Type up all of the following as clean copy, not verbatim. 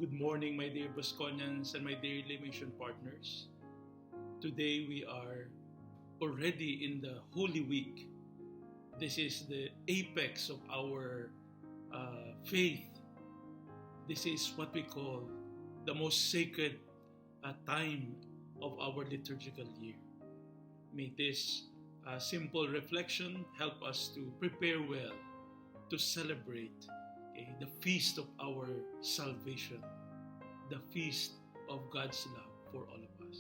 Good morning, my dear Bosconians and my dearly mission partners. Today we are already in the Holy Week. This is the apex of our faith. This is what we call the most sacred time of our liturgical year. May this simple reflection help us to prepare well to celebrate the feast of our salvation, the feast of God's love for all of us.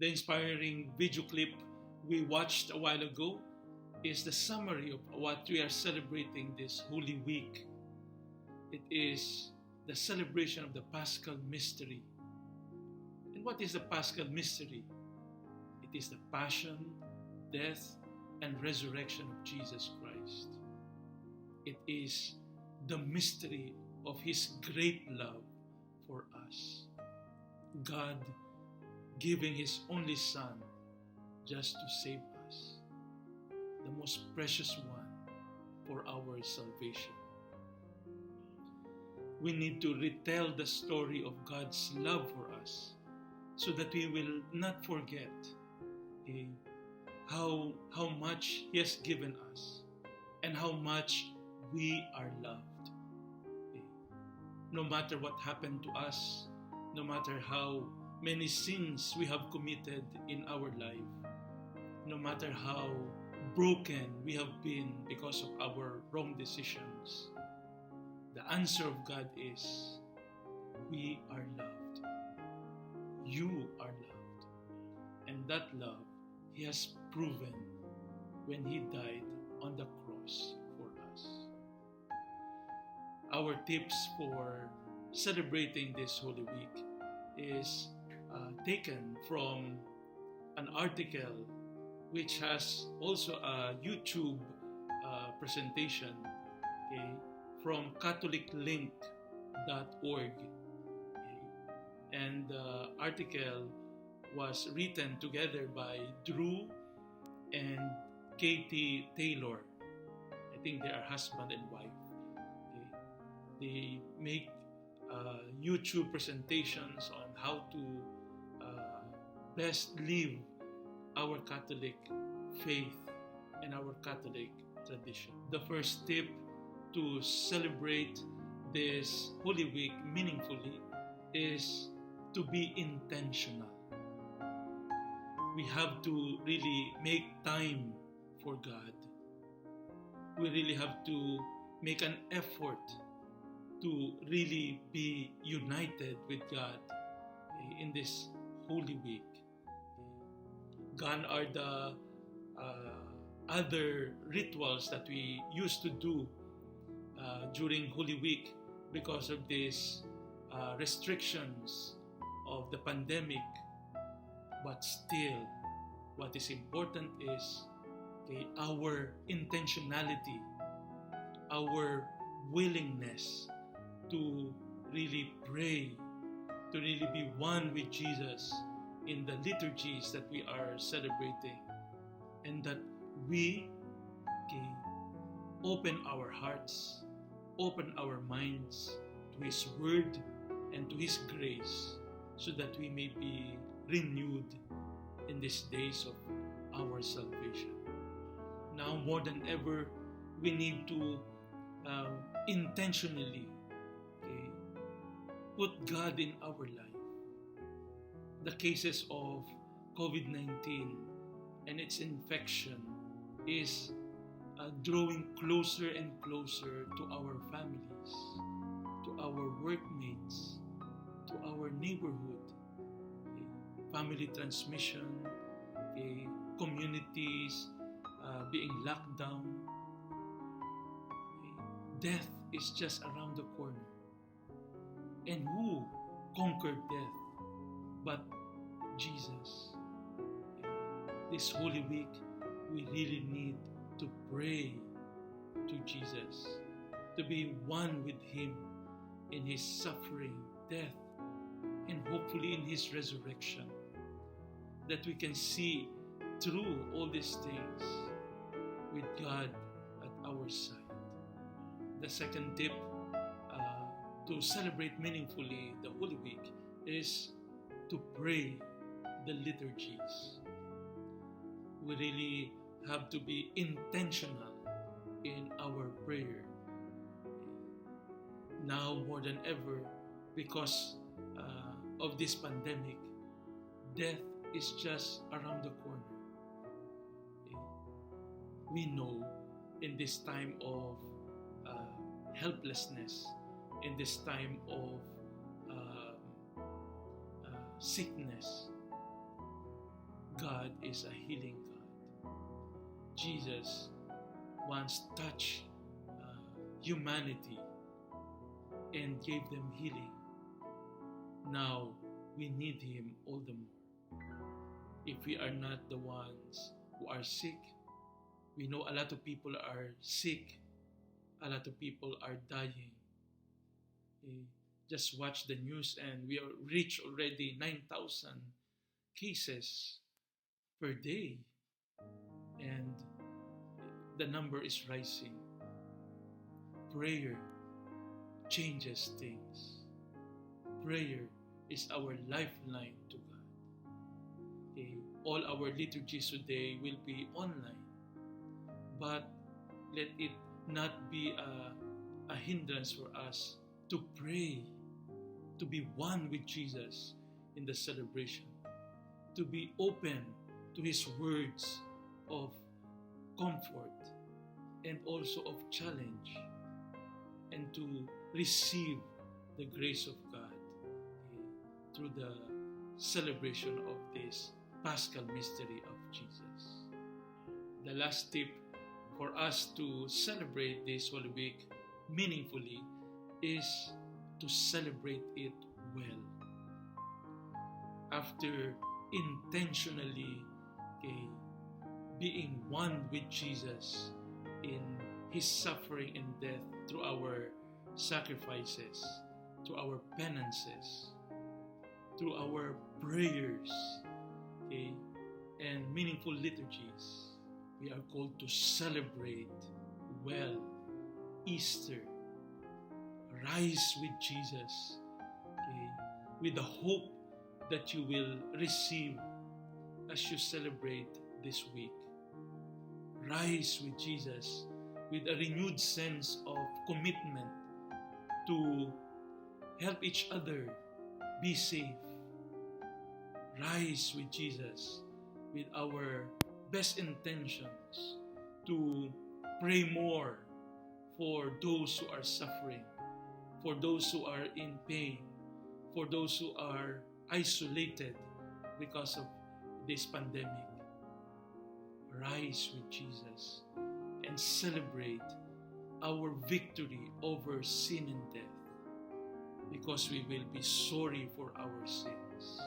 The inspiring video clip we watched a while ago is the summary of what we are celebrating this Holy Week. It is the celebration of the Paschal Mystery. And what is the Paschal Mystery? It is the passion, death, and resurrection of Jesus Christ. It is the mystery of His great love for us. God giving His only Son just to save us, the most precious one for our salvation. We need to retell the story of God's love for us so that we will not forget how much He has given us and how much we are loved. No matter what happened to us, no matter how many sins we have committed in our life, no matter how broken we have been because of our wrong decisions, the answer of God is, we are loved. You are loved. And that love He has proven when He died on the cross for us. Our tips for celebrating this Holy Week is taken from an article which has also a YouTube presentation from catholiclink.org. And the article was written together by Drew and Katie Taylor. I think they are husband and wife. They make YouTube presentations on how to best live our Catholic faith and our Catholic tradition. The first tip to celebrate this Holy Week meaningfully is to be intentional. we have to really make time for God. We really have to make an effort to really be united with God in this Holy Week. Gone are the other rituals that we used to do during Holy Week because of these restrictions of the pandemic. But still, what is important is our intentionality, our willingness to really pray, to really be one with Jesus in the liturgies that we are celebrating, and that we open our hearts, open our minds to His Word and to His grace, so that we may be renewed in these days of our salvation. Now more than ever, we need to intentionally put God in our life. The cases of COVID-19 and its infection is drawing closer and closer to our families, to our workmates, to our neighborhood. Family transmission, communities being locked down. Death is just around the corner. And who conquered death but Jesus? This Holy Week, we really need to pray to Jesus, to be one with Him in His suffering, death, and hopefully in His resurrection, that we can see through all these things with God at our side. The second tip to celebrate meaningfully the Holy Week is to pray the liturgies. We really have to be intentional in our prayer. Now more than ever, because of this pandemic, death is just around the corner. We know in this time of helplessness, in this time of sickness, God is a healing God. Jesus once touched humanity and gave them healing. Now we need Him all the more. If we are not the ones who are sick, we know a lot of people are sick, a lot of people are dying. Just watch the news and we are reached already 9,000 cases per day, and the number is rising. Prayer changes things. Prayer is our lifeline to God. All our liturgies today will be online, but let it not be a hindrance for us to pray, to be one with Jesus in the celebration, to be open to His words of comfort and also of challenge, and to receive the grace of God through the celebration of this Paschal mystery of Jesus. The last tip for us to celebrate this Holy Week meaningfully is to celebrate it well. After intentionally being one with Jesus in His suffering and death through our sacrifices, through our penances, through our prayers, and meaningful liturgies, we are called to celebrate well Easter. Rise with Jesus, with the hope that you will receive as you celebrate this week. Rise with Jesus with a renewed sense of commitment to help each other be safe. Rise with Jesus with our best intentions to pray more for those who are suffering, for those who are in pain, for those who are isolated because of this pandemic. Rise with Jesus and celebrate our victory over sin and death, because we will be sorry for our sins.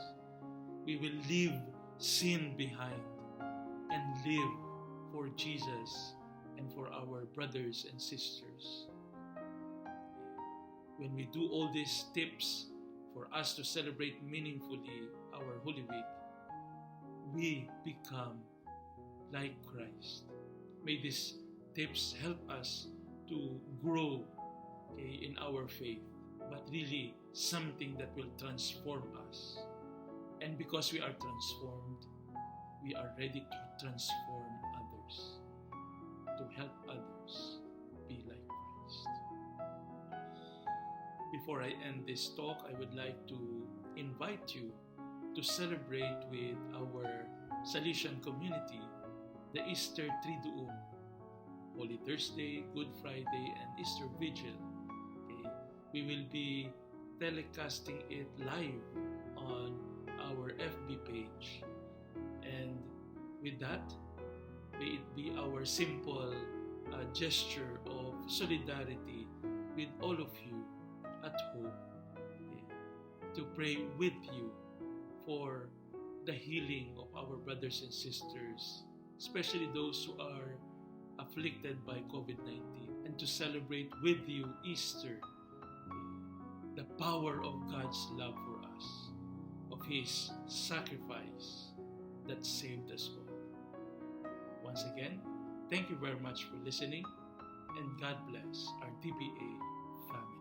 We will leave sin behind and live for Jesus and for our brothers and sisters. When we do all these tips for us to celebrate meaningfully our Holy Week, we become like Christ. May these tips help us to grow, in our faith, but really something that will transform us. And because we are transformed, we are ready to transform others, to help others be like Christ. Before I end this talk, I would like to invite you to celebrate with our Salesian community the Easter Triduum, Holy Thursday, Good Friday, and Easter Vigil. Okay? We will be telecasting it live on our FB page. And with that, may it be our simple gesture of solidarity with all of you at home, to pray with you for the healing of our brothers and sisters, especially those who are afflicted by COVID-19, and to celebrate with you Easter, the power of God's love for us, of His sacrifice that saved us all. Once again, thank you very much for listening, and God bless our TBA family.